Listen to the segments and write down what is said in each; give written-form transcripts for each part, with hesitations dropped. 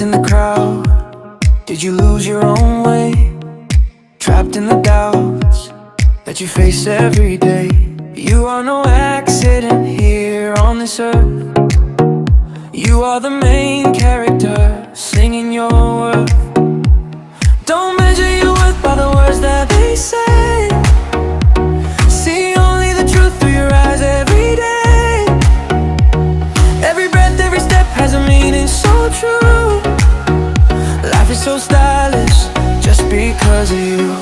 Lost in the crowd, did you lose your own way? Trapped in the doubts that you face every day. You are no accident here on this earth. You are the main character, singing your worth. Don't measure your worth by the words that they say. See only the truth through your eyes every day. Every breath, every step has a meaning so true. Life is so stylish just because of you.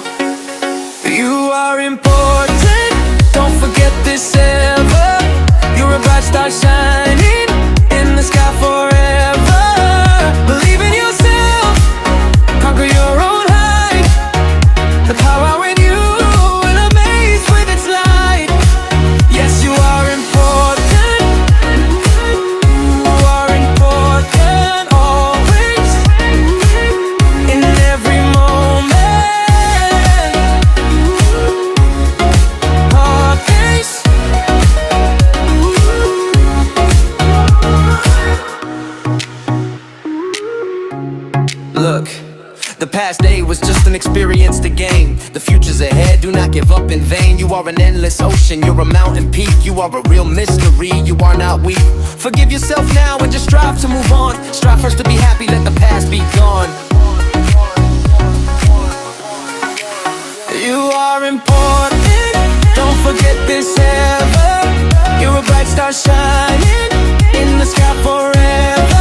You are important, don't forget this ever. You're a bright star shining in the sky forever. Believe in yourself, conquer your own height. The power in you will amaze with its light. Yes, you are important. You are important always, in every moment. Always. Look, the past day was just an experience to gain. The future's ahead, do not give up in vain. You are an endless ocean, you're a mountain peak. You are a real mystery, you are not weak. Forgive yourself now and just strive to move on. Strive first to be happy, let the past be gone. You are important, don't forget this ever. You're a bright star shining in the sky forever.